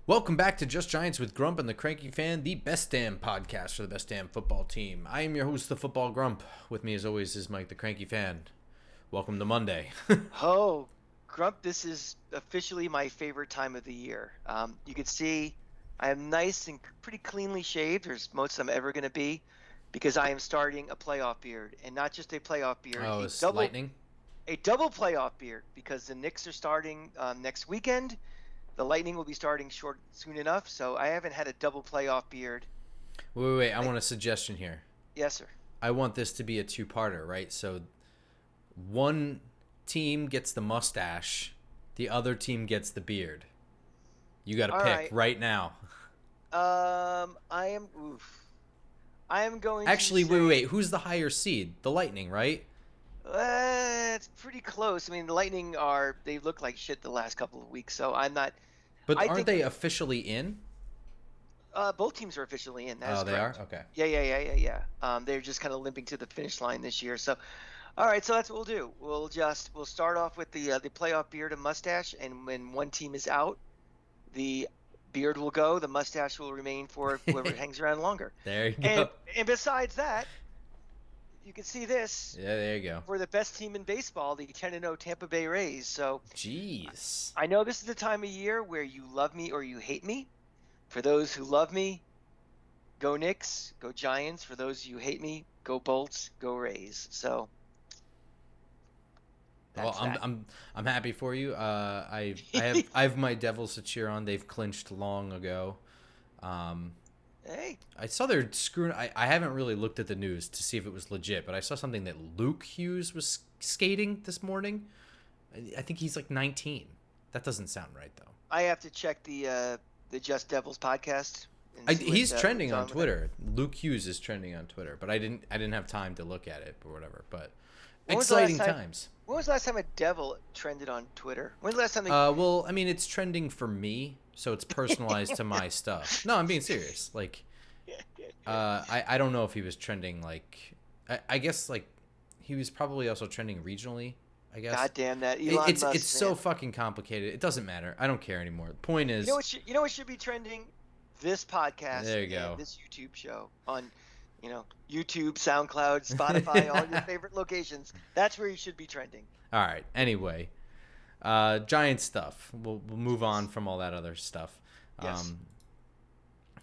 Welcome back to Just Giants with Grump and the Cranky Fan, the best damn podcast for the best damn football team. I am your host, the Football Grump. With me, as always, is Mike, the Cranky Fan. Welcome to Monday. Oh, Grump, this is officially my favorite time of the year. You can see I am nice and pretty cleanly shaved, as most I'm ever going to be, because I am starting a playoff beard, and not just a playoff beard, Oh, it's lightning? a double playoff beard, because the Knicks are starting next weekend. The Lightning will be starting soon enough, so I haven't had a double playoff beard. Wait. I want a suggestion here. Yes, sir. I want this to be a two-parter, right? So one team gets the mustache, the other team gets the beard. You got to pick right now. I am going Actually, to say, wait. Who's the higher seed? The Lightning, right? It's pretty close. I mean, the Lightning they look like shit the last couple of weeks, so I'm not. But aren't they officially in? Both teams are officially in. That is they correct. are? Okay. Yeah. They're just kind of limping to the finish line this year. So, all right. So that's what we'll do. We'll start off with the playoff beard and mustache, and when one team is out, the beard will go. The mustache will remain for whoever hangs around longer. There you go. And besides that, you can see this. Yeah, there you go. For the best team in baseball, the 10-0 Tampa Bay Rays. So, jeez. I know this is the time of year where you love me or you hate me. For those who love me, go Knicks, go Giants. For those who hate me, go Bolts, go Rays. So, well, I'm happy for you. I have my Devils to cheer on. They've clinched long ago. Hey. I saw they're screwing. I haven't really looked at the news to see if it was legit, but I saw something that Luke Hughes was skating this morning. I think he's like 19. That doesn't sound right though. I have to check the Just Devils podcast. He's trending on Twitter. Luke Hughes is trending on Twitter, but I didn't have time to look at it or whatever. But exciting times. When was the last time a Devil trended on Twitter? When's the last time? Well, I mean, it's trending for me, so it's personalized to my stuff. No, I'm being serious. Like, I don't know if he was trending like, I guess like, he was probably also trending regionally. I guess. God damn that Elon Musk, it's so fucking complicated. It doesn't matter. I don't care anymore. The point is, you know what should be trending? This podcast. There you go. This YouTube show on. YouTube, SoundCloud, Spotify, all your favorite locations. That's where you should be trending. All right. Anyway, Giant stuff. We'll move on from all that other stuff. Yes.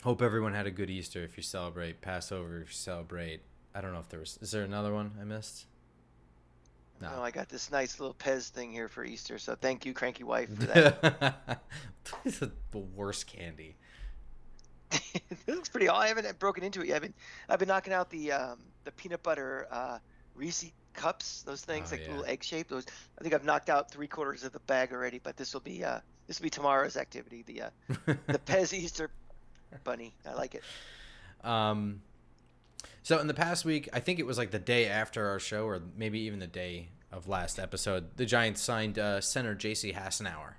Hope everyone had a good Easter if you celebrate. Passover if you celebrate. I don't know if is there another one I missed? No, I got this nice little Pez thing here for Easter, so thank you, Cranky Wife, for that. This is the worst candy. It looks pretty. I haven't broken into it yet. I've been knocking out the peanut butter Reese cups. Those things little egg shaped. Those I think I've knocked out 3/4 of the bag already. But this will be tomorrow's activity. The Pez Easter bunny. I like it. So in the past week, I think it was like the day after our show, or maybe even the day of last episode, the Giants signed Center JC Hassenauer.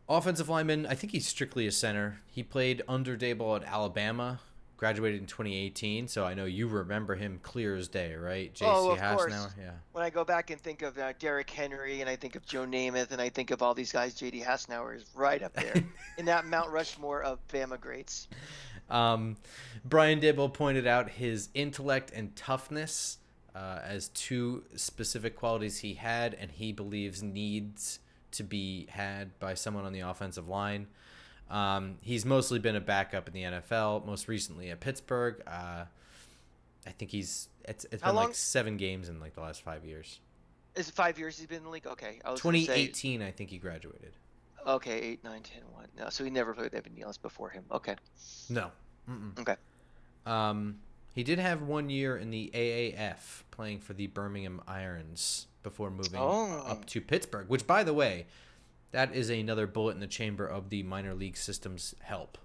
Offensive lineman, I think he's strictly a center. He played under Daboll at Alabama, graduated in 2018, so I know you remember him clear as day, right? JC of Hassenauer, course. Yeah. When I go back and think of Derrick Henry, and I think of Joe Namath, and I think of all these guys, J.D. Hassenauer is right up there in that Mount Rushmore of Bama greats. Brian Daboll pointed out his intellect and toughness as two specific qualities he had, and he believes needs to be had by someone on the offensive line. He's mostly been a backup in the NFL, most recently at Pittsburgh. I think it's been like 7 games in like the last 5 years. Is it 5 years he's been in the league? Okay. 2018, I think he graduated. Okay, 8, 9, 10, 1. No, so he never played Evan Neal's before him. Okay. No. Okay. He did have 1 year in the AAF playing for the Birmingham Irons before moving up to Pittsburgh, which, by the way, that is another bullet in the chamber of the minor league system's help.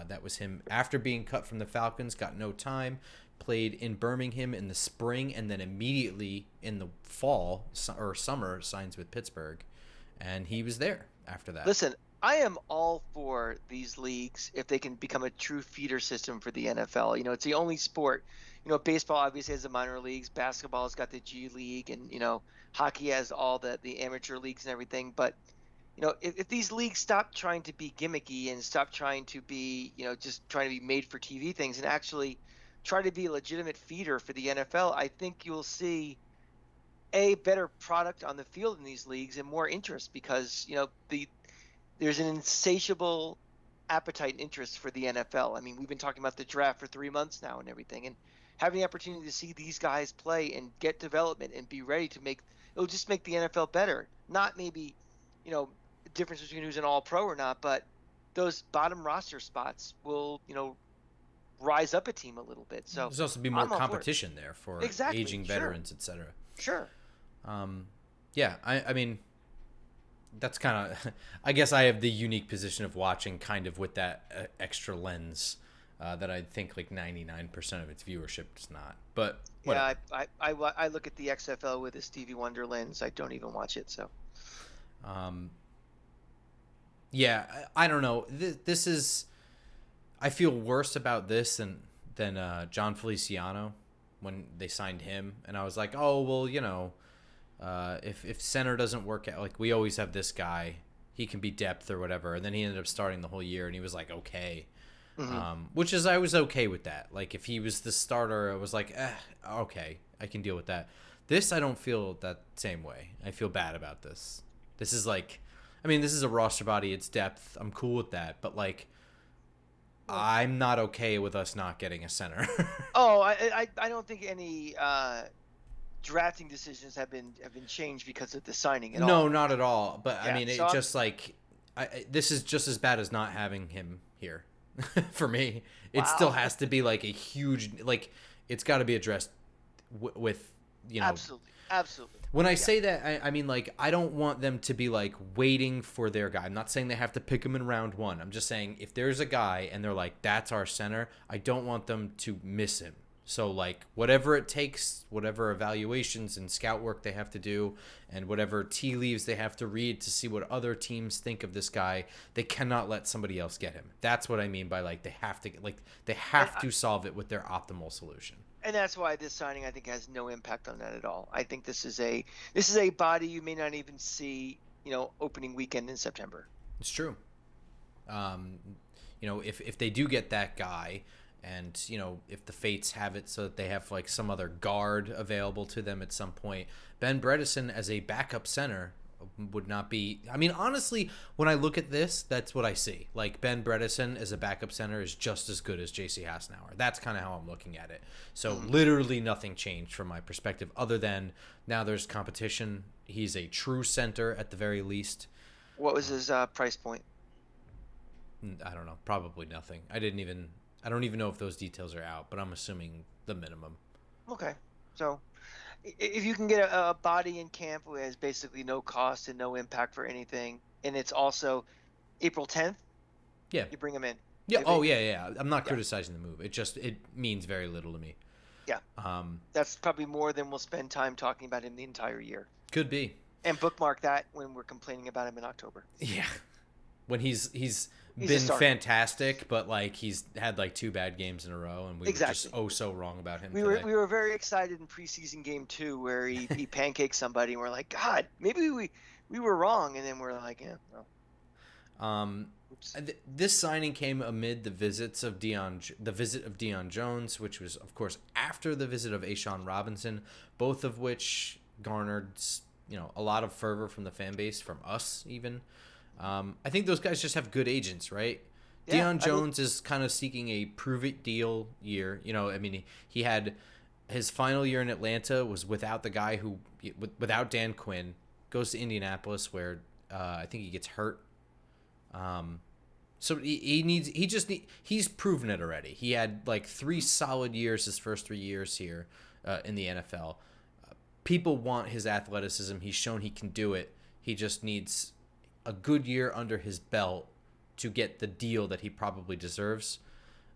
That was him after being cut from the Falcons, got no time, played in Birmingham in the spring, and then immediately in the fall or summer signs with Pittsburgh, and he was there after that. Listen, I am all for these leagues if they can become a true feeder system for the NFL. It's the only sport. Baseball obviously has the minor leagues. Basketball has got the G League, and hockey has all the amateur leagues and everything. But if these leagues stop trying to be gimmicky and stop trying to be, just trying to be made for TV things and actually try to be a legitimate feeder for the NFL, I think you'll see a better product on the field in these leagues and more interest because, there's an insatiable appetite and interest for the NFL. I mean, we've been talking about the draft for 3 months now and everything, and having the opportunity to see these guys play and get development and be ready to it'll just make the NFL better. Not maybe, the difference between who's an all-pro or not, but those bottom roster spots will, rise up a team a little bit. So there's also be more competition there for exactly. aging veterans, etc. Sure. Yeah, I mean, that's kind of, I guess I have the unique position of watching kind of with that extra lens that I think like 99% of its viewership does not. But whatever. Yeah, I look at the XFL with a Stevie Wonder lens. I don't even watch it. So. Yeah, I don't know. This is, I feel worse about this than John Feliciano when they signed him, and I was like, oh well, if center doesn't work out, like we always have this guy, he can be depth or whatever, and then he ended up starting the whole year, and he was like okay, which is I was okay with that. Like if he was the starter, I was like, okay, I can deal with that. This I don't feel that same way. I feel bad about this. This is like, I mean, this is a roster body, it's depth. I'm cool with that, but like, I'm not okay with us not getting a center. I don't think any drafting decisions have been changed because of the signing at all. No, not at all. But yeah, I mean, so it just like this is just as bad as not having him here for me. It still has to be like a huge, like it's got to be addressed with Absolutely. When I say that, I mean, like, I don't want them to be, like, waiting for their guy. I'm not saying they have to pick him in round one. I'm just saying if there's a guy and they're like, that's our center, I don't want them to miss him. So, like, whatever it takes, whatever evaluations and scout work they have to do, and whatever tea leaves they have to read to see what other teams think of this guy, they cannot let somebody else get him. That's what I mean by, like, they have to solve it with their optimal solution. And that's why this signing, I think, has no impact on that at all. I think this is a body you may not even see, opening weekend in September. It's true. If they do get that guy, and if the fates have it so that they have like some other guard available to them at some point, Ben Bredeson as a backup center would not be. I mean, honestly, when I look at this, that's what I see. Like Ben Bredeson as a backup center is just as good as JC Hassenauer. That's kind of how I'm looking at it. So literally nothing changed from my perspective other than now there's competition. He's a true center at the very least. What was his price point? I don't know. Probably nothing. I don't even know if those details are out, but I'm assuming the minimum. Okay. So if you can get a body in camp who has basically no cost and no impact for anything, and it's also April 10th, yeah, you bring him in. Yeah. Yeah. I'm not criticizing the move. It means very little to me. Yeah. That's probably more than we'll spend time talking about him the entire year. Could be. And bookmark that when we're complaining about him in October. Yeah. When he's been fantastic, but like he's had like 2 bad games in a row, and we were just so wrong about him. We were very excited in preseason game 2 where he pancaked somebody, and we're like, God, maybe we were wrong, and then we're like, yeah, no. This signing came amid the visit of Deion Jones, which was of course after the visit of A'Shawn Robinson, both of which garnered a lot of fervor from the fan base, from us even. I think those guys just have good agents, right? Yeah, Deion Jones is kind of seeking a prove-it deal year. I mean, he had his final year in Atlanta was without the guy without Dan Quinn, goes to Indianapolis where I think he gets hurt. So he's proven it already. He had like 3 solid years his first 3 years here in the NFL. People want his athleticism. He's shown he can do it. He just needs a good year under his belt to get the deal that he probably deserves.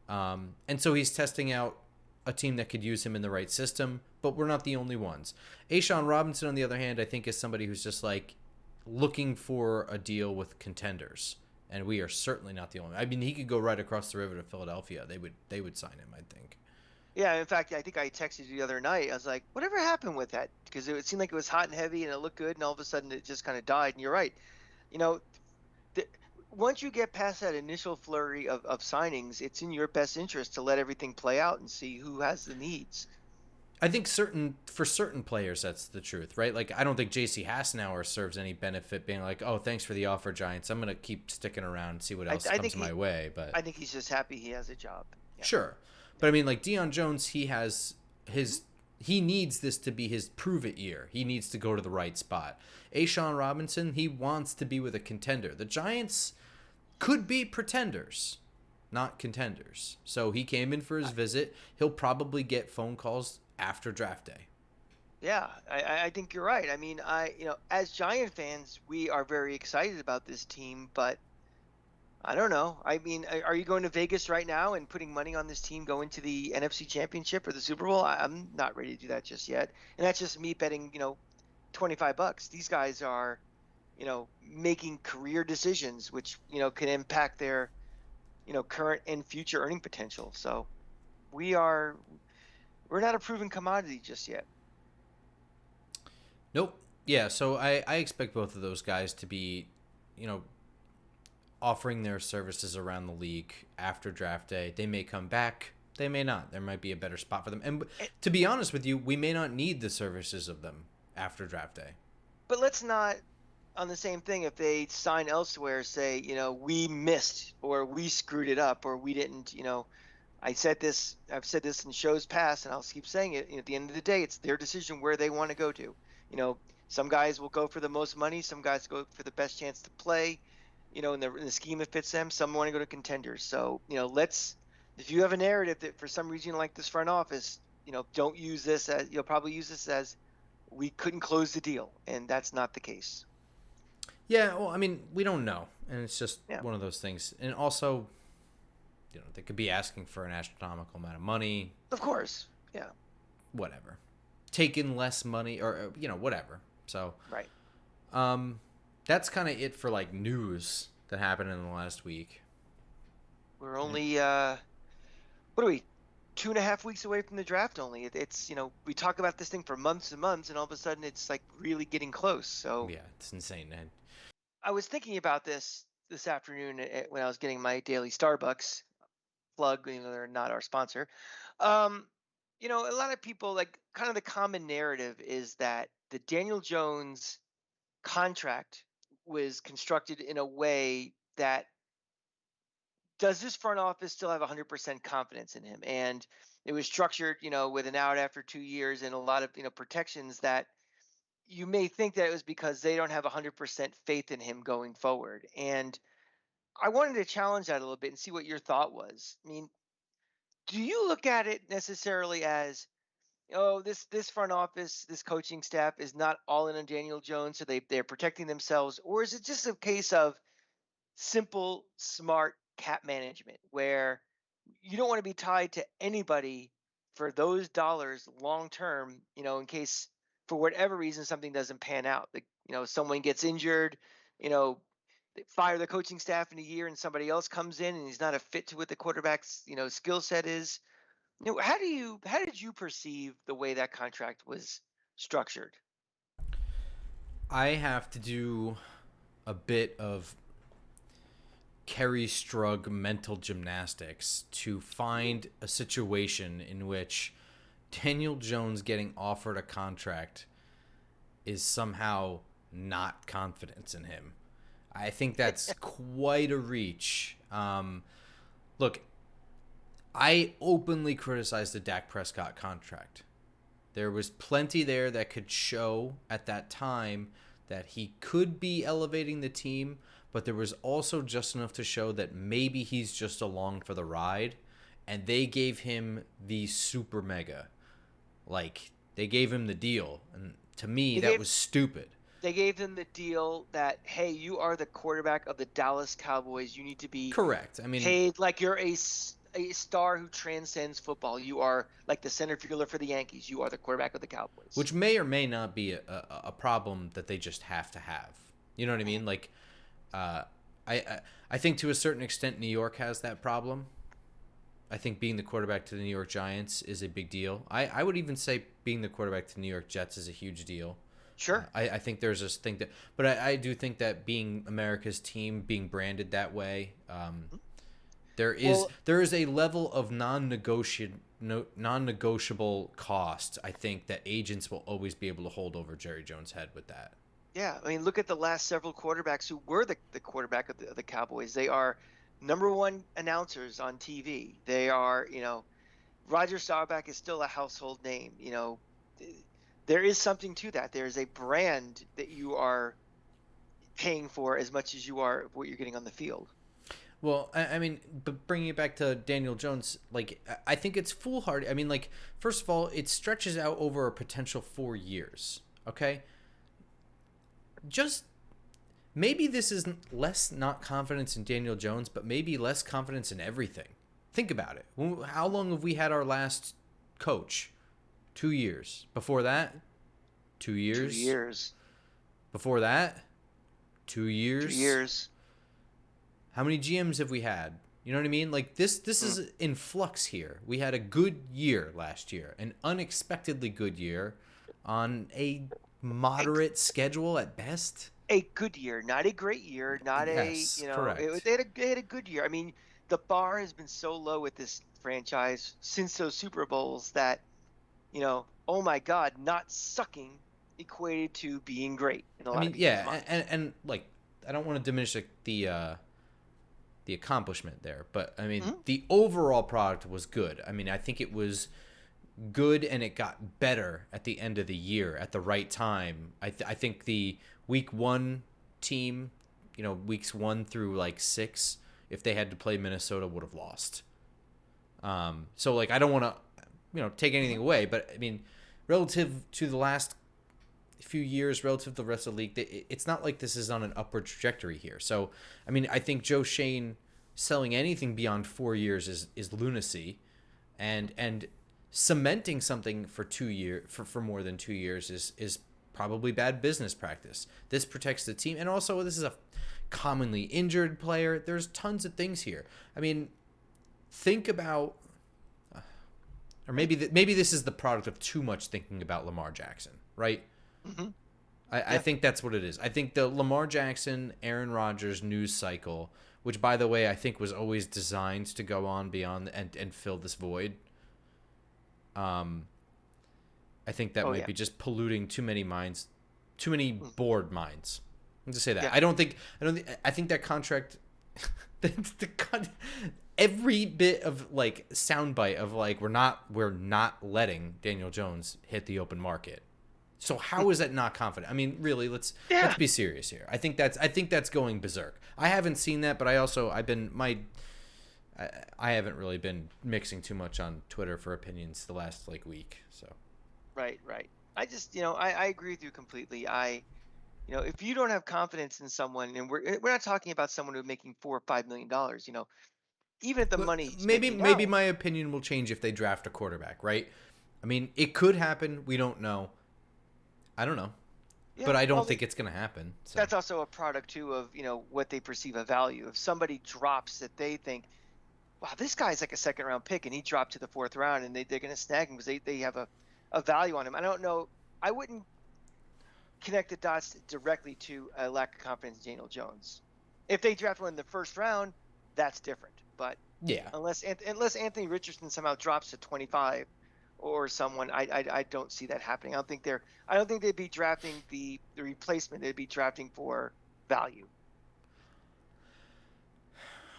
And so he's testing out a team that could use him in the right system, but we're not the only ones. A'Shawn Robinson, on the other hand, I think is somebody who's just like looking for a deal with contenders, and we are certainly not the only. I mean, he could go right across the river to Philadelphia. They would sign him, I think. Yeah, in fact, I think I texted you the other night. I was like, whatever happened with that? Because it seemed like it was hot and heavy and it looked good, and all of a sudden it just kind of died. And you're right. you know, th- once you get past that initial flurry of signings, it's in your best interest to let everything play out and see who has the needs. I think for certain players that's the truth, right? Like I don't think JC Hassenauer serves any benefit being like, "Oh, thanks for the offer, Giants. I'm gonna keep sticking around and see what I, else I think comes my way." But I think he's just happy he has a job. Yeah. sure, Yeah. but I mean, like Deion Jones, he has his he needs this to be his prove it year. He needs to go to the right spot. Ashawn Robinson, he wants to be with a contender. The Giants could be pretenders, not contenders. So he came in for his visit. He'll probably get phone calls after draft day. Yeah, I think you're right. I mean, as Giant fans, we are very excited about this team, but I don't know. I mean, are you going to Vegas right now and putting money on this team going to the NFC Championship or the Super Bowl? I'm not ready to do that just yet. And that's just me betting, $25. These guys are, making career decisions which, can impact their, current and future earning potential. So we are we're not a proven commodity just yet. Nope. Yeah, so I expect both of those guys to be, you know, offering their services around the league after draft day. They may come back. They may not. There might be a better spot for them. And Eh, to be honest with you, we may not need the services of them after draft day. But let's not on the same thing if they sign elsewhere say, we missed or we screwed it up or we didn't, I've said this in shows past and I'll keep saying it. At the end of the day, it's their decision where they want to go to. Some guys will go for the most money, some guys go for the best chance to play, in the scheme that fits them. Some want to go to contenders. So, if you have a narrative that for some reason you like this front office, don't use this as you'll probably use this as we couldn't close the deal, and that's not the case. Yeah, well, I mean, we don't know. And it's just Yeah, one of those things. And also, they could be asking for an astronomical amount of money, of course. Yeah, whatever. Taking less money or, whatever. So, right. that's kind of it for like news that happened in the last week. We're only what are we 2.5 weeks away from the draft only. It's we talk about this thing for months and months, and all of a sudden it's like really getting close. So Yeah, it's insane, man. I was thinking about this afternoon when I was getting my daily Starbucks plug, they're not our sponsor. um a lot of people, like, kind of the common narrative is that the Daniel Jones contract was constructed in a way that, does this front office still have 100% confidence in him? And it was structured, with an out after 2 years and a lot of, protections that you may think that it was because they don't have 100% faith in him going forward. And I wanted to challenge that a little bit and see what your thought was. I mean, do you look at it necessarily as, oh, this front office, this coaching staff is not all in on Daniel Jones, so they're protecting themselves, or is it just a case of simple, smart cap management where you don't want to be tied to anybody for those dollars long term, in case for whatever reason something doesn't pan out. Like, someone gets injured, you know, they fire the coaching staff in a year and somebody else comes in and he's not a fit to what the quarterback's, skill set is. How did you perceive the way that contract was structured? I have to do a bit of Kerry Strug mental gymnastics to find a situation in which Daniel Jones getting offered a contract is somehow not confidence in him. I think that's quite a reach. Look, I openly criticized the Dak Prescott contract. There was plenty there that could show at that time that he could be elevating the team, but there was also just enough to show that maybe he's just along for the ride. And they gave him the super mega. Like, they gave him the deal. And to me, They that gave was stupid. they gave him the deal that, hey, you are the quarterback of the Dallas Cowboys. You need to be Correct. I mean, paid like you're a star who transcends football. You are like the center fielder for the Yankees. You are the quarterback of the Cowboys. which may or may not be a problem that they just have to have. You know what I mean? Like, uh, I think to a certain extent, New York has that problem. I think being the quarterback to the New York Giants is a big deal. I would even say being the quarterback to the New York Jets is a huge deal. Sure. I think there's this thing that, but I do think that being America's team, being branded that way, there is a level of non-negotiable cost. I think that agents will always be able to hold over Jerry Jones' head with that. Yeah, I mean, look at the last several quarterbacks who were the quarterback of the Cowboys. They are number one announcers on TV. They are, Roger Staubach is still a household name. There is something to that. There is a brand that you are paying for as much as you are what you're getting on the field. Well, I mean, but bringing it back to Daniel Jones, like, I think it's foolhardy. I mean, like, first of all, it stretches out over a potential 4 years, okay? Just maybe this is less not confidence in Daniel Jones, but maybe less confidence in everything. Think about it. How long have we had our last coach? 2 years. Before that, 2 years. 2 years. Before that, 2 years. 2 years. How many GMs have we had? You know what I mean? Like this is in flux here. We had a good year last year, an unexpectedly good year on a moderate schedule at best. A good year, not a great year, not yes, correct. They had a good year. I mean, the bar has been so low with this franchise since those Super Bowls that, oh my God, not sucking equated to being great in a lot of people's minds. and like I don't want to diminish the accomplishment there, but I mean the overall product was good. I mean, I think it was good, and it got better at the end of the year at the right time. I think the week 1 team, weeks 1 through like 6, if they had to play Minnesota, would have lost. So like I don't want to take anything away, but I mean, relative to the last few years, relative to the rest of the league, it's not like this is on an upward trajectory here. So I mean, I think Joe Schoen selling anything beyond 4 years is lunacy, and cementing something for 2 years for more than 2 years is probably bad business practice. This protects the team, and also this is a commonly injured player. There's tons of things here. I mean, think about, or maybe this is the product of too much thinking about Lamar Jackson, right? Mm-hmm. I think that's what it is. I think the Lamar Jackson, Aaron Rodgers news cycle, which by the way I think was always designed to go on beyond and fill this void. I think that might be just polluting too many minds, too many bored minds. I'll just say that. Yeah. I think that contract, every bit of like soundbite of like we're not letting Daniel Jones hit the open market. So how is that not confident? I mean, really, let's be serious here. I think that's going berserk. I haven't seen that, but I haven't really been mixing too much on Twitter for opinions the last like week. So. Right. I just, I agree with you completely. If you don't have confidence in someone, and we're not talking about someone who's making $4 or $5 million, even if the money. Maybe my opinion will change if they draft a quarterback, right? I mean, it could happen. We don't know. I don't know. Yeah, but I don't think it's going to happen. So. That's also a product, too, of, what they perceive a value. If somebody drops that they think, wow, this guy's like a second-round pick, and he dropped to the 4th round, and they're going to snag him because they have a value on him. I don't know. I wouldn't connect the dots directly to a lack of confidence in Daniel Jones. If they draft one in the 1st round, that's different. But unless Anthony Richardson somehow drops to 25 or someone, I don't see that happening. I don't think they'd be drafting the replacement. They'd be drafting for value.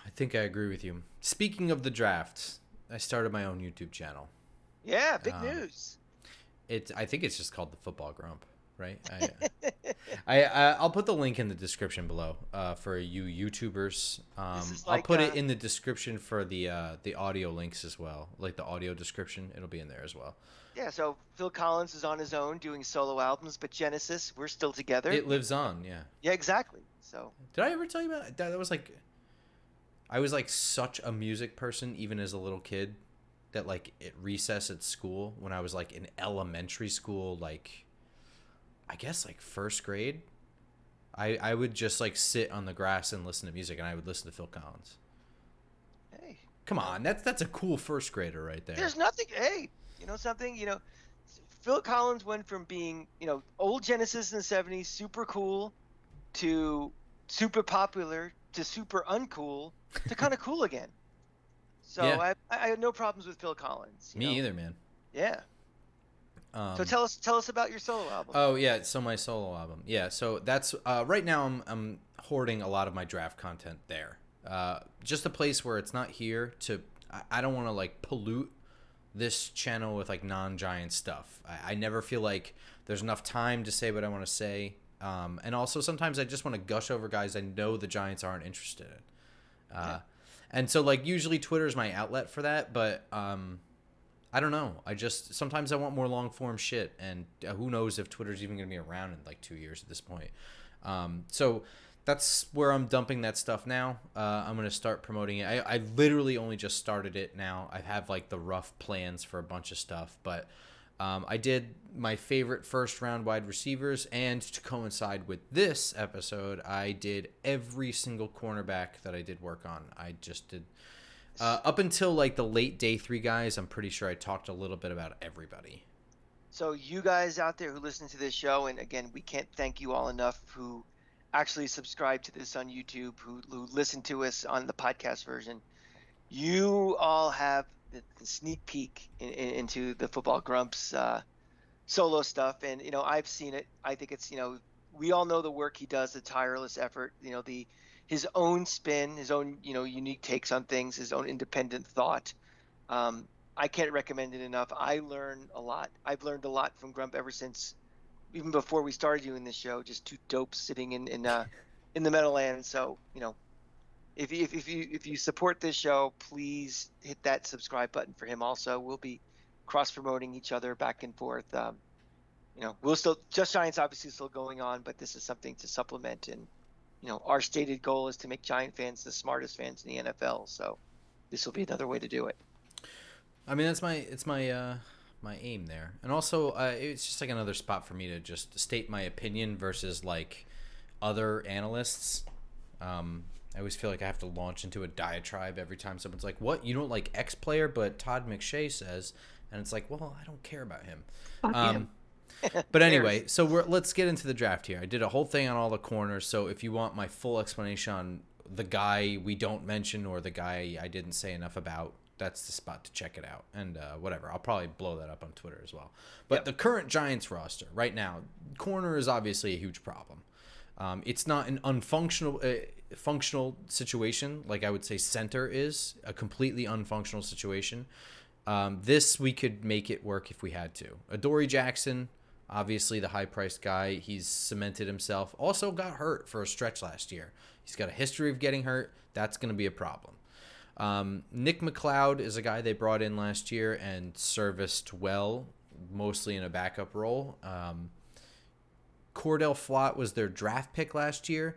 I think I agree with you. Speaking of the draft, I started my own YouTube channel. Yeah, big news. I think it's just called the Football Grump, right? I'll put the link in the description below for you YouTubers. I'll put it in the description for the audio links as well, like the audio description. It'll be in there as well. Yeah, so Phil Collins is on his own doing solo albums, but Genesis, we're still together. It lives on, yeah. Yeah, exactly. So did I ever tell you about that? That was like, I was like such a music person even as a little kid. That like at recess at school when I was like in elementary school, like I guess like 1st grade, I would just like sit on the grass and listen to music, and I would listen to Phil Collins. Hey, come on, that's a cool 1st grader right there. There's nothing. Hey, something. Phil Collins went from being, old Genesis in the 70s, super cool, to super popular, to super uncool, to kind of cool again. So Yeah. I had no problems with Phil Collins. Me either, man. Yeah. So tell us about your solo album. Oh yeah, so my solo album. Yeah, so that's right now I'm hoarding a lot of my draft content there. Just a place where it's not here to. I don't want to like pollute this channel with like non-Giant stuff. I never feel like there's enough time to say what I want to say. And also sometimes I just want to gush over guys I know the Giants aren't interested in. And so like usually Twitter is my outlet for that, but I don't know. Sometimes I want more long form shit, and who knows if Twitter's even going to be around in like 2 years at this point. So that's where I'm dumping that stuff now. I'm going to start promoting it. I literally only just started it now. I have like the rough plans for a bunch of stuff, but I did my favorite first round wide receivers, and to coincide with this episode, I did every single cornerback that I did work on. I just did up until like the late day 3 guys. I'm pretty sure I talked a little bit about everybody. So you guys out there who listen to this show, and again, we can't thank you all enough who actually subscribe to this on YouTube, who listen to us on the podcast version. You all have the sneak peek into the Football Grumps solo stuff, and I've seen it. I think it's we all know the work he does, the tireless effort, his own spin, his own unique takes on things, his own independent thought. I can't recommend it enough. I learn a lot. I've learned a lot from Grump ever since, even before we started doing this show. Just 2 dopes sitting in the Meadowlands. So if you support this show, please hit that subscribe button for him. Also, we'll be cross promoting each other back and forth. We'll still Just Giants obviously still going on, but this is something to supplement. And our stated goal is to make Giant fans the smartest fans in the NFL. So this will be another way to do it. I mean, it's my aim there, and also it's just like another spot for me to just state my opinion versus like other analysts. I always feel like I have to launch into a diatribe every time someone's like, "What? You don't like X player, but Todd McShay says," and it's like, "Well, I don't care about him." But anyway, so let's get into the draft here. I did a whole thing on all the corners, so if you want my full explanation on the guy we don't mention or the guy I didn't say enough about, that's the spot to check it out. And whatever, I'll probably blow that up on Twitter as well. But The current Giants roster right now, corner is obviously a huge problem. It's not an functional situation like I would say center is, a completely unfunctional situation. This we could make it work if we had to. Adoree Jackson, obviously the high-priced guy, he's cemented himself. Also got hurt for a stretch last year. He's got a history of getting hurt. That's going to be a problem. Nick McLeod is a guy they brought in last year and serviced well, mostly in a backup role. Cordell Flott was their draft pick last year.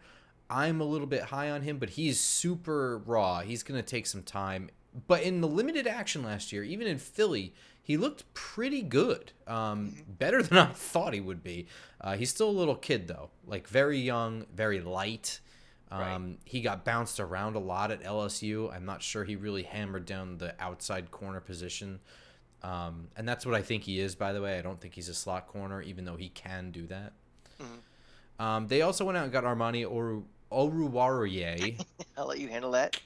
I'm a little bit high on him, but he's super raw. He's going to take some time. But in the limited action last year, even in Philly, he looked pretty good. Better than I thought he would be. He's still a little kid, though. Like, very young, very light. Right. He got bounced around a lot at LSU. I'm not sure he really hammered down the outside corner position. And that's what I think he is, by the way. I don't think he's a slot corner, even though he can do that. Mm-hmm. They also went out and got Armani Oruwariye. I'll let you handle that.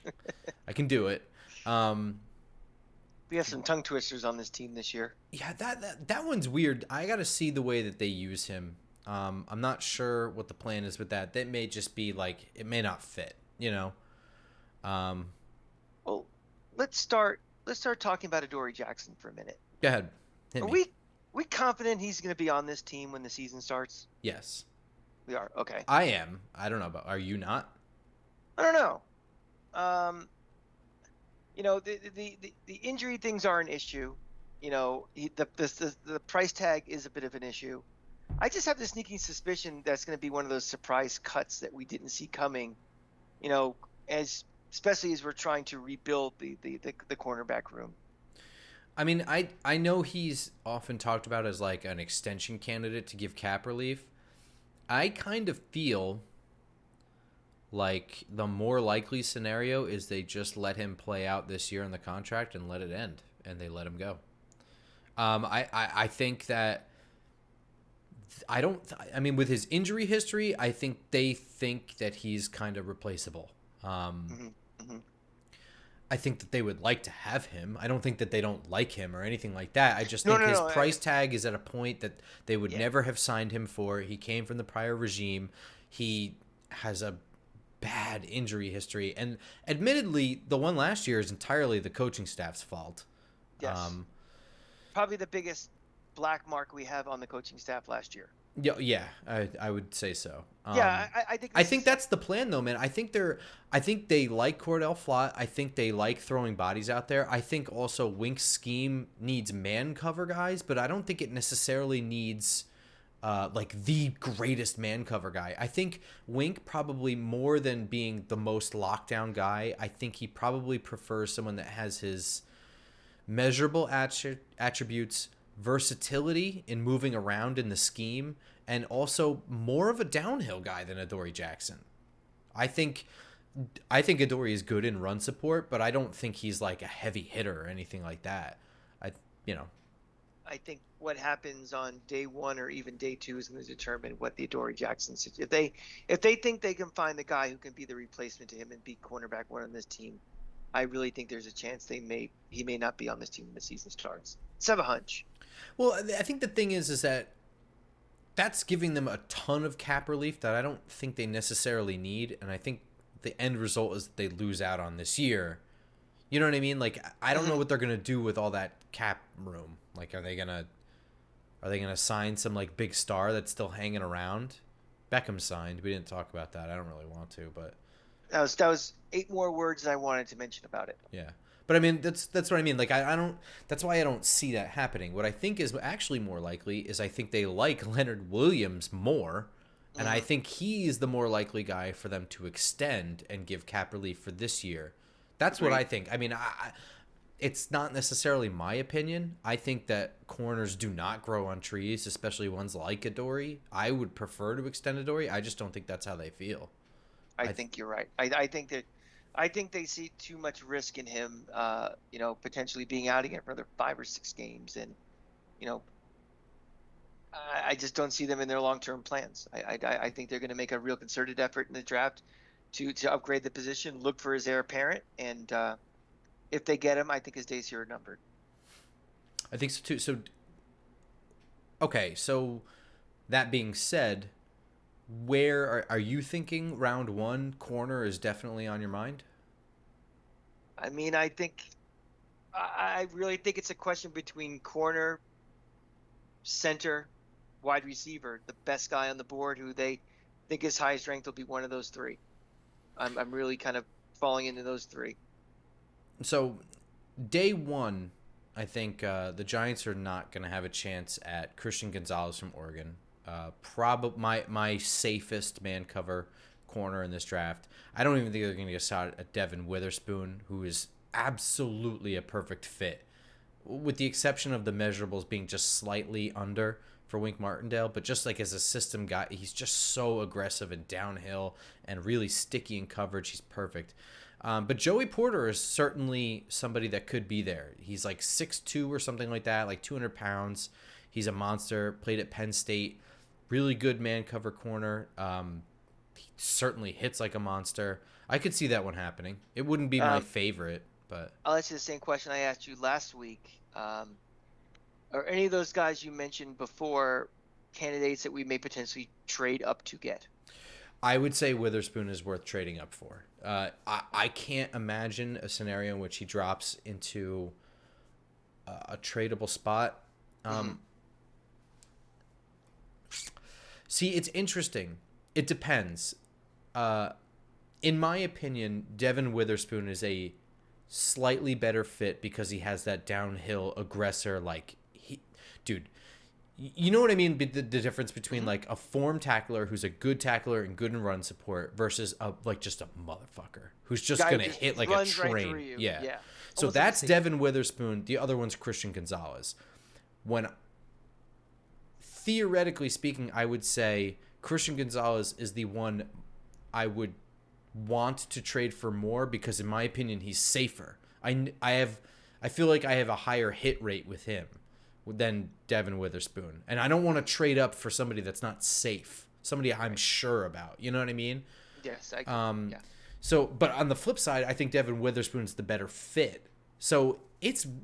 I can do it. We have some tongue twisters on this team this year. Yeah, that one's weird. I got to see the way that they use him. I'm not sure what the plan is with that. That may just be like, it may not fit, Well, let's start talking about Adoree Jackson for a minute. Go ahead. Are we confident he's going to be on this team when the season starts? Yes. We are. Okay. I am. I don't know about, are you not? I don't know. The injury things are an issue. The price tag is a bit of an issue. I just have the sneaking suspicion that's going to be one of those surprise cuts that we didn't see coming, especially as we're trying to rebuild the cornerback room. I mean, I know he's often talked about as like an extension candidate to give cap relief. I kind of feel like the more likely scenario is they just let him play out this year in the contract and let it end, and they let him go. I think that I don't. I mean, with his injury history, I think they think that he's kind of replaceable. Mm-hmm. Mm-hmm. I think that they would like to have him. I don't think that they don't like him or anything like that. I just No, think no, his no. price tag is at a point that they would Yeah. never have signed him for. He came from the prior regime. He has a bad injury history, and admittedly, the one last year is entirely the coaching staff's fault. Yes. Um, Probably the biggest black mark we have on the coaching staff last year. yeah, I would say so. Yeah, I think I this think is. that's the plan, though, man. I think they like Cordell Flott. I think they like throwing bodies out there. I think also Wink's scheme needs man cover guys, but I don't think it necessarily needs like the greatest man cover guy. I think Wink probably more than being the most lockdown guy. I think he probably prefers someone that has his measurable attributes, versatility in moving around in the scheme, and also more of a downhill guy than Adoree Jackson. I think Adoree is good in run support, but I don't think he's like a heavy hitter or anything like that. You know. I think what happens on day one or even day two is going to determine what the Adoree Jackson. If they think they can find the guy who can be the replacement to him and be cornerback one on this team, I really think there's a chance he may not be on this team when the season starts. Let's have a hunch. Well, I think the thing is that that's giving them a ton of cap relief that I don't think they necessarily need, and I think the end result is that they lose out on this year. You know what I mean? Like, I don't know what they're gonna do with all that cap room. Like, are they gonna sign some like big star that's still hanging around? Beckham signed. We didn't talk about that. I don't really want to, but That was 8 more words I wanted to mention about it. yeah. But I mean, that's what I mean. Like, I don't. That's why I don't see that happening. What I think is actually more likely is I think they like Leonard Williams more, and I think he's the more likely guy for them to extend and give cap relief for this year. That's what I think. I mean, it's not necessarily my opinion. I think that corners do not grow on trees, especially ones like Adoree. I would prefer to extend Adoree. I just don't think that's how they feel. I think you're right. I think they see too much risk in him, potentially being out again for another 5 or 6 games. And, I just don't see them in their long-term plans. I think they're going to make a real concerted effort in the draft to upgrade the position, look for his heir apparent. And if they get him, I think his days here are numbered. I think so, too. So, okay, so that being said, where are you thinking round 1 corner is definitely on your mind? I mean, I really think it's a question between corner, center, wide receiver, the best guy on the board who they think is highest ranked will be one of those 3. I'm really kind of falling into those 3. So day 1, I think the Giants are not going to have a chance at Christian Gonzalez from Oregon. Probably my safest man cover corner in this draft. I don't even think they're going to get a shot at Devin Witherspoon, who is absolutely a perfect fit, with the exception of the measurables being just slightly under for Wink Martindale. But just like as a system guy, he's just so aggressive and downhill and really sticky in coverage. He's perfect. But Joey Porter is certainly somebody that could be there. He's like 6'2" or something like that, like 200 pounds. He's a monster, played at Penn State. Really good man cover corner. He certainly hits like a monster. I could see that one happening. It wouldn't be my favorite, but I'll ask you the same question I asked you last week. Are any of those guys you mentioned before candidates that we may potentially trade up to get? I would say Witherspoon is worth trading up for. I can't imagine a scenario in which he drops into a tradable spot. See, it's interesting. It depends. In my opinion, Devin Witherspoon is a slightly better fit because he has that downhill aggressor. Dude, you know what I mean? The difference between like a form tackler who's a good tackler and good in run support versus just a motherfucker who's just gonna hit like a train. Right yeah. So Almost that's like Devin Witherspoon. The other one's Christian Gonzalez. When theoretically speaking, I would say Christian Gonzalez is the one I would want to trade for more because, in my opinion, he's safer. I feel like I have a higher hit rate with him. than Devin Witherspoon. And I don't want to trade up for somebody that's not safe, somebody I'm sure about. You know what I mean? Yes, I agree. Yeah. So, but on the flip side, I think Devin Witherspoon's the better fit. So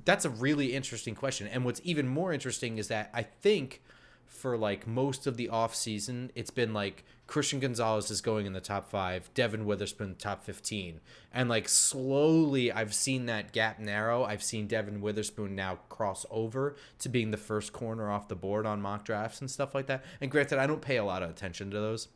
that's a really interesting question. And what's even more interesting is that I think for like most of the offseason, it's been like Christian Gonzalez is going in the top 5, Devin Witherspoon top 15. And like slowly I've seen that gap narrow. I've seen Devin Witherspoon now cross over to being the first corner off the board on mock drafts and stuff like that. And granted, I don't pay a lot of attention to those.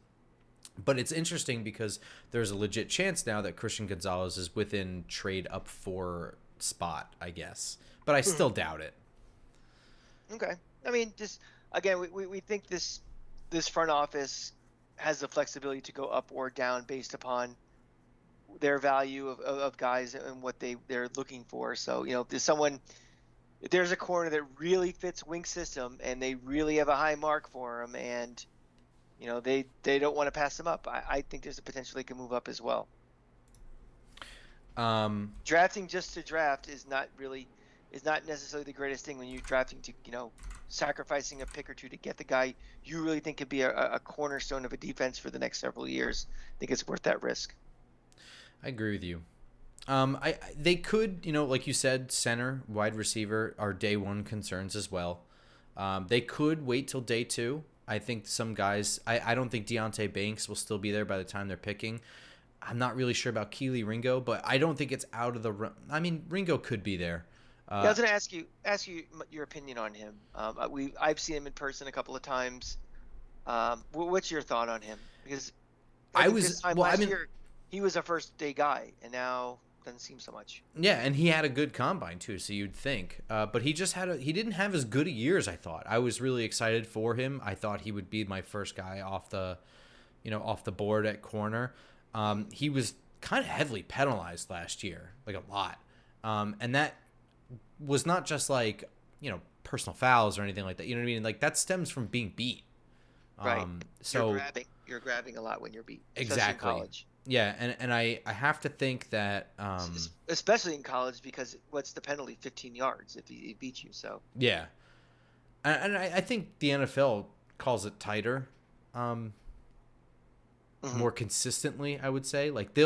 But it's interesting because there's a legit chance now that Christian Gonzalez is within trade up 4 spot, I guess. But I still doubt it. Okay. I mean, just again, we think this front office has the flexibility to go up or down based upon their value of guys and what they're looking for. So, if there's a corner that really fits Wink's system and they really have a high mark for him and, they don't want to pass him up, I think there's a potential they can move up as well. Drafting just to draft is not necessarily the greatest thing when you're drafting to, sacrificing a pick or two to get the guy you really think could be a cornerstone of a defense for the next several years. I think it's worth that risk. I agree with you. They could, like you said, center, wide receiver are day one concerns as well. They could wait till day 2. I think some guys, I don't think Deontay Banks will still be there by the time they're picking. I'm not really sure about Keely Ringo, but I don't think it's out of the run. I mean, Ringo could be there. I was going to ask you your opinion on him. I've seen him in person a couple of times. What's your thought on him? Because last year he was a first day guy, and now doesn't seem so much. Yeah, and he had a good combine too, so you'd think. But he just he didn't have as good a year as I thought. I was really excited for him. I thought he would be my first guy off the board at corner. He was kind of heavily penalized last year, like a lot. And that was not just like, personal fouls or anything like that. You know what I mean? Like that stems from being beat. Right. So you're grabbing a lot when you're beat. Exactly. In college. Yeah, and I have to think that especially in college, because what's the penalty? 15 yards if he beats you. So yeah, and I think the NFL calls it tighter, more consistently. I would say like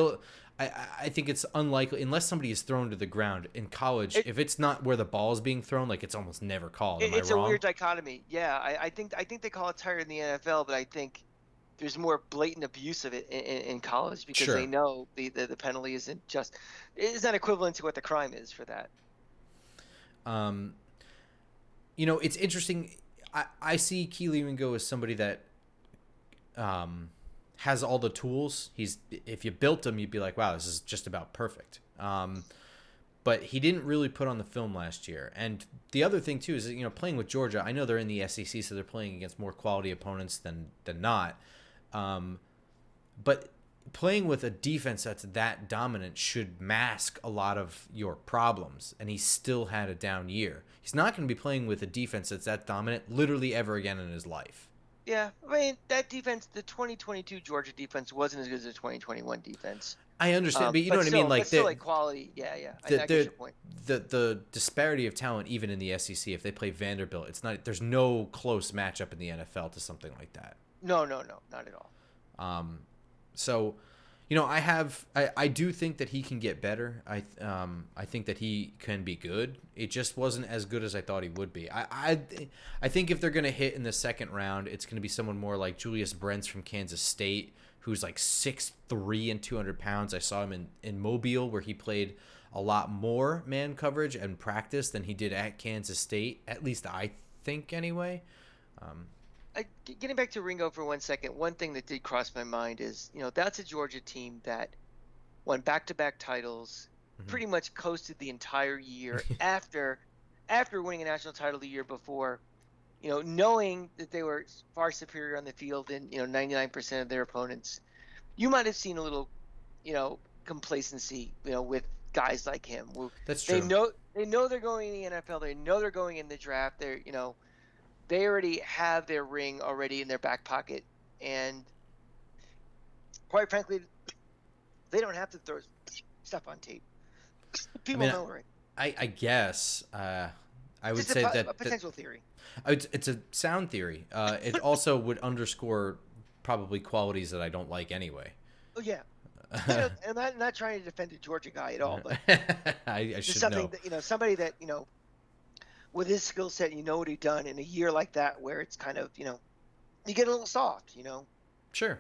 I think it's unlikely unless somebody is thrown to the ground in college. If it's not where the ball is being thrown, like it's almost never called. Am I wrong? It's a weird dichotomy. Yeah, I think they call it tighter in the NFL, but I think there's more blatant abuse of it in college because they know the penalty isn't equivalent to what the crime is for that. It's interesting. I see Keely Ringo as somebody that has all the tools. If you built him, you'd be like, wow, this is just about perfect. But he didn't really put on the film last year. And the other thing too is, playing with Georgia, I know they're in the SEC, so they're playing against more quality opponents than not. But playing with a defense that's that dominant should mask a lot of your problems, and he still had a down year. He's not going to be playing with a defense that's that dominant literally ever again in his life. Yeah, I mean, that defense, the 2022 Georgia defense wasn't as good as the 2021 defense. I understand, but you know what I mean? Like, still, like quality, yeah. I get your point. The disparity of talent, even in the SEC, if they play Vanderbilt, there's no close matchup in the NFL to something like that. No, not at all. So, I do think that he can get better. I think that he can be good. It just wasn't as good as I thought he would be. I think if they're going to hit in the second round, it's going to be someone more like Julius Brents from Kansas State, who's like 6'3" and 200 pounds. I saw him in Mobile, where he played a lot more man coverage and practice than he did at Kansas State. At least I think, anyway. Getting back to Ringo for 1 second, one thing that did cross my mind is, that's a Georgia team that won back-to-back titles, pretty much coasted the entire year after winning a national title the year before, knowing that they were far superior on the field than 99% of their opponents. You might have seen a little, complacency, with guys like him. That's true. They know they're going in the NFL. They know they're going in the draft. They're, they already have their ring already in their back pocket, and quite frankly, they don't have to throw stuff on tape. People know, right? I guess I would Just say a that potential theory. it's a sound theory. It also would underscore probably qualities that I don't like anyway. Oh yeah. And I'm not trying to defend the Georgia guy at all, but I just should something know. that somebody that with his skill set, what he'd done in a year like that, where it's kind of you get a little soft. Sure.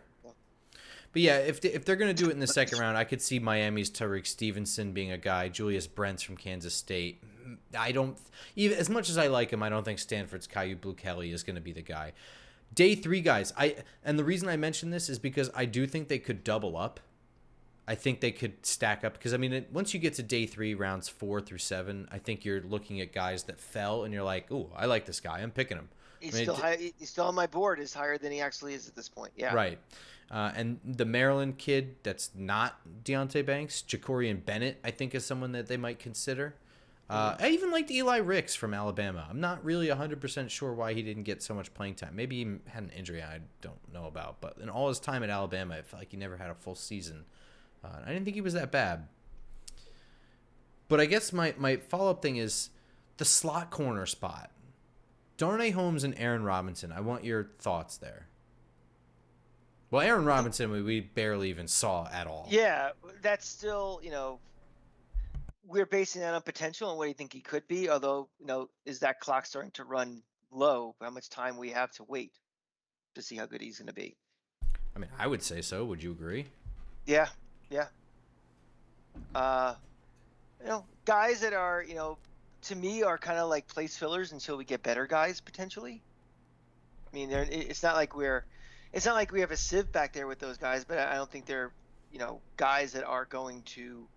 But yeah, if they're going to do it in the second round, I could see Miami's Tariq Stevenson being a guy, Julius Brents from Kansas State. I don't, even as much as I like him, I don't think Stanford's Caillou Blue Kelly is going to be the guy. Day 3 guys, and the reason I mention this is because I do think they could double up. I think they could stack up because once you get to day 3, rounds 4 through 7, I think you're looking at guys that fell and you're like, ooh, I like this guy, I'm picking him. He's still high. He's still on my board. Is higher than he actually is at this point. Yeah. Right. And the Maryland kid that's not Deontay Banks, Jacorian Bennett, I think is someone that they might consider. I even liked Eli Ricks from Alabama. I'm not really 100% sure why he didn't get so much playing time. Maybe he had an injury I don't know about. But in all his time at Alabama, I felt like he never had a full season. I didn't think he was that bad. But I guess my follow-up thing is the slot corner spot. Darnay Holmes and Aaron Robinson. I want your thoughts there. Well, Aaron Robinson, we barely even saw at all. Yeah, that's still, we're basing that on potential and what do you think he could be? Although, is that clock starting to run low? How much time we have to wait to see how good he's going to be? I mean, I would say so. Would you agree? Yeah. Guys that are, to me are kind of like place fillers until we get better guys potentially. I mean, it's not like we have a sieve back there with those guys, but I don't think they're, guys that are going to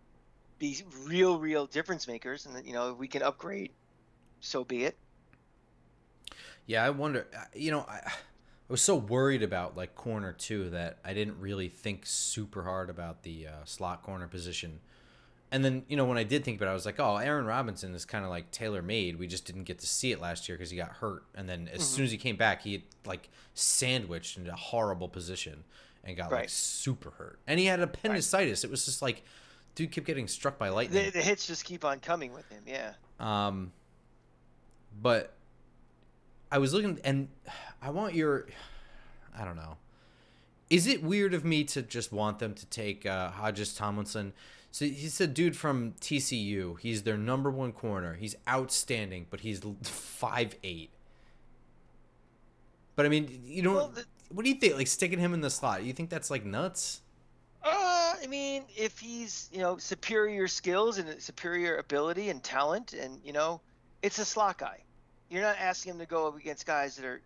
be real difference makers. And if we can upgrade, so be it. Yeah, I wonder. I was so worried about like corner too that I didn't really think super hard about the slot corner position. And then, when I did think about it, I was like, oh, Aaron Robinson is kind of like tailor-made. We just didn't get to see it last year because he got hurt. And then as soon as he came back, he had, like, sandwiched into a horrible position and got, like, super hurt. And he had appendicitis. It was just like, dude kept getting struck by lightning. The hits just keep on coming with him, yeah. But I was looking, and I want your, I don't know. Is it weird of me to just want them to take Hodges Tomlinson? So he's a dude from TCU. He's their number 1 corner. He's outstanding, but he's 5'8". But I mean, what do you think? Like sticking him in the slot? You think that's like nuts? I mean, if he's superior skills and superior ability and talent, and it's a slot guy. You're not asking him to go up against guys that are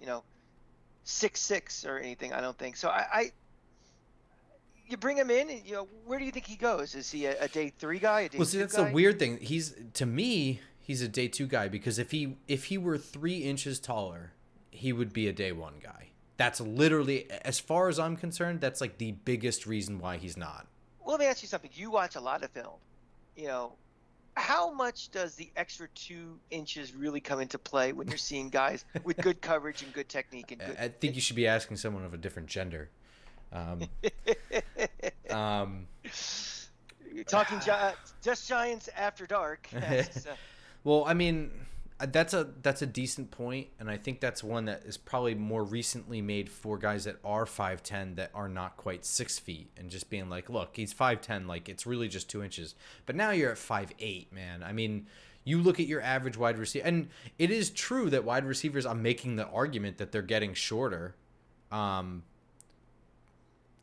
6'6" or anything. I don't think so. You bring him in, and where do you think he goes? Is he a day 3 guy? A day well, see, 2 that's guy? the weird thing. To me, he's a day 2 guy because if he were 3 inches taller, he would be a day 1 guy. That's literally, as far as I'm concerned, that's like the biggest reason why he's not. Well, let me ask you something. You watch a lot of film. How much does the extra 2 inches really come into play when you're seeing guys with good coverage and good technique? And good... I think you should be asking someone of a different gender. Talking Just Giants After Dark. Well, I mean, that's a decent point, and I think that's one that is probably more recently made for guys that are 5'10" that are not quite 6 feet, and just being like, look, he's 5'10", like it's really just 2 inches. But now you're at 5'8", man. I mean, you look at your average wide receiver, and it is true that wide receivers, I'm making the argument that they're getting shorter.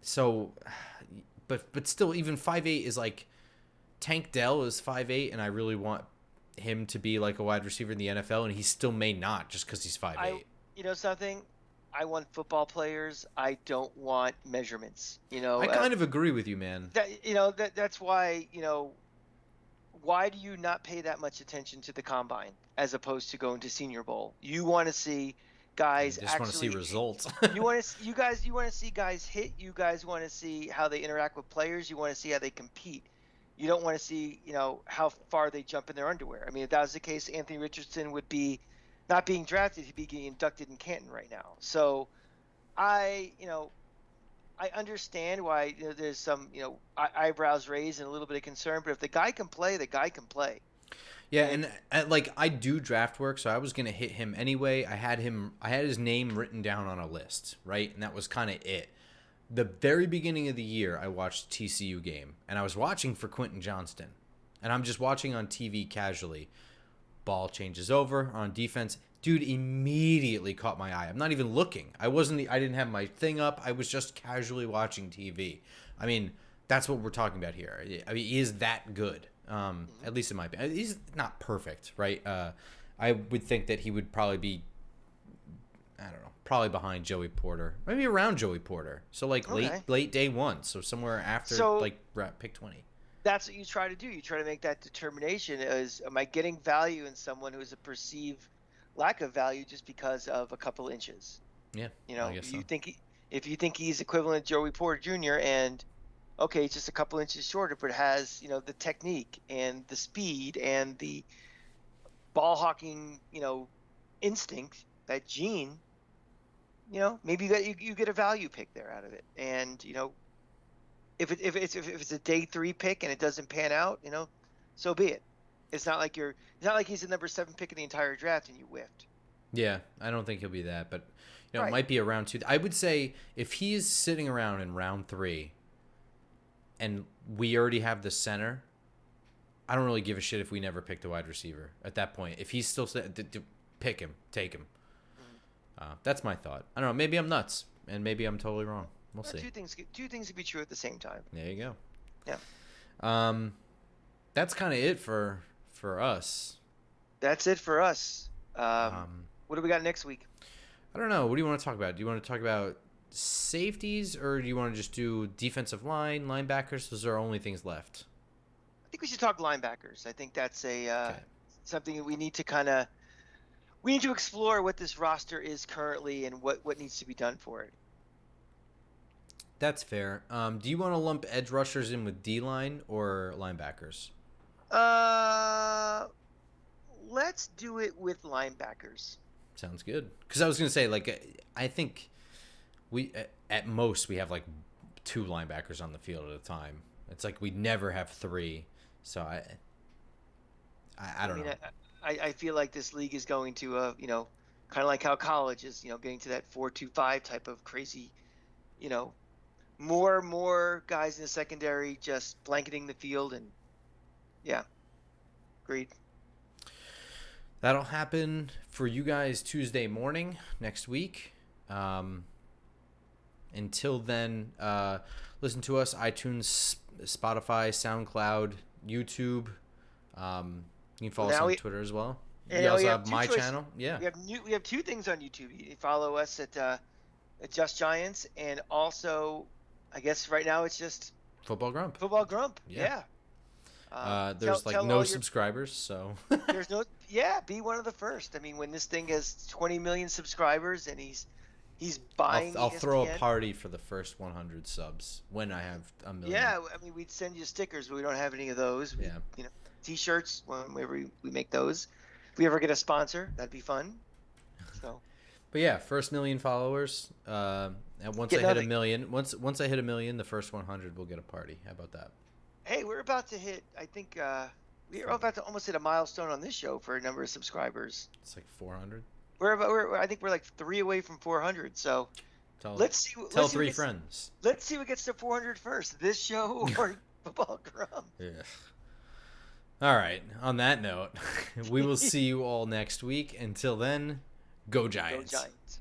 So, but still, even 5'8" is like, Tank Dell is 5'8", and I really want him to be like a wide receiver in the NFL, and he still may not just because he's 5'8". You know something? I want football players. I don't want measurements. I kind of agree with you, man. That's why why do you not pay that much attention to the combine as opposed to going to Senior Bowl? You want to see guys I just want to see results. you want to see guys hit. You guys want to see how they interact with players. You want to see how they compete. You don't want to see, how far they jump in their underwear. I mean, if that was the case, Anthony Richardson would be not being drafted. He'd be getting inducted in Canton right now. So I understand why there's some, eyebrows raised and a little bit of concern. But if the guy can play, the guy can play. Yeah, and like I do draft work, so I was gonna hit him anyway. I had his name written down on a list, right, and that was kind of it. The very beginning of the year, I watched a TCU game, and I was watching for Quentin Johnston, and I'm just watching on TV casually. Ball changes over on defense. Dude immediately caught my eye. I'm not even looking. I didn't have my thing up. I was just casually watching TV. I mean, that's what we're talking about here. I mean, he is that good. At least in my opinion. He's not perfect, right? I would think that he would probably be, I don't know, probably behind Joey Porter. Maybe around Joey Porter. So like late day one. So somewhere after like pick 20. That's what you try to do. You try to make that determination is, am I getting value in someone who is a perceived lack of value just because of a couple inches? Yeah. I guess so. If you think he's equivalent to Joey Porter Jr. and okay, he's just a couple inches shorter, but has, the technique and the speed and the ball hawking, instinct, that gene, maybe you get a value pick there out of it. And, if it's a day 3 pick and it doesn't pan out, so be it. It's not like he's the number 7 pick in the entire draft and you whiffed. Yeah, I don't think he'll be that, but Right. It might be a round 2. I would say if he's sitting around in round 3 and we already have the center, I don't really give a shit if we never pick the wide receiver at that point. If he's still pick him, take him. That's my thought. I don't know. Maybe I'm nuts, and maybe I'm totally wrong. We'll see. Two things can be true at the same time. There you go. Yeah. That's kind of it for us. That's it for us. What do we got next week? I don't know. What do you want to talk about? Do you want to talk about safeties, or do you want to just do defensive line, linebackers? Those are our only things left. I think we should talk linebackers. I think that's something we need to explore what this roster is currently and what needs to be done for it. That's fair. Do you want to lump edge rushers in with D-line or linebackers? Let's do it with linebackers. Sounds good. Because I was going to say, like, I think at most we have like 2 linebackers on the field at a time. It's like we never have 3. So I don't know. I feel like this league is going to, kind of like how college is, getting to that 4-2-5 type of crazy, more guys in the secondary just blanketing the field, and yeah, agreed. That'll happen for you guys Tuesday morning next week. Until then, listen to us iTunes, Spotify, SoundCloud, YouTube. You can follow us on Twitter as well. You also have my channel. Yeah. We have 2 things on YouTube. You follow us at Just Giants, and also, I guess right now it's just Football Grump. Football Grump. Yeah. There's no subscribers, so there's no. Yeah, be one of the first. I mean, when this thing has 20 million subscribers and he's buying. I'll throw a party for the first 100 subs when I have a million. Yeah, I mean, we'd send you stickers, but we don't have any of those. T-shirts whenever we make those. If we ever get a sponsor, that'd be fun. So. But yeah, first 1 million followers. And once I hit a million, once I hit 1 million, the first 100 will get a party. How about that? Hey, we're about to hit. I think we're about to almost hit a milestone on this show for a number of subscribers. It's like 400. I think we're like 3 away from 400. So let's see. Tell 3 friends. Let's see what gets to 400 first. This show or Football Grump. Yeah. All right. On that note, we will see you all next week. Until then, go Giants. Go Giants.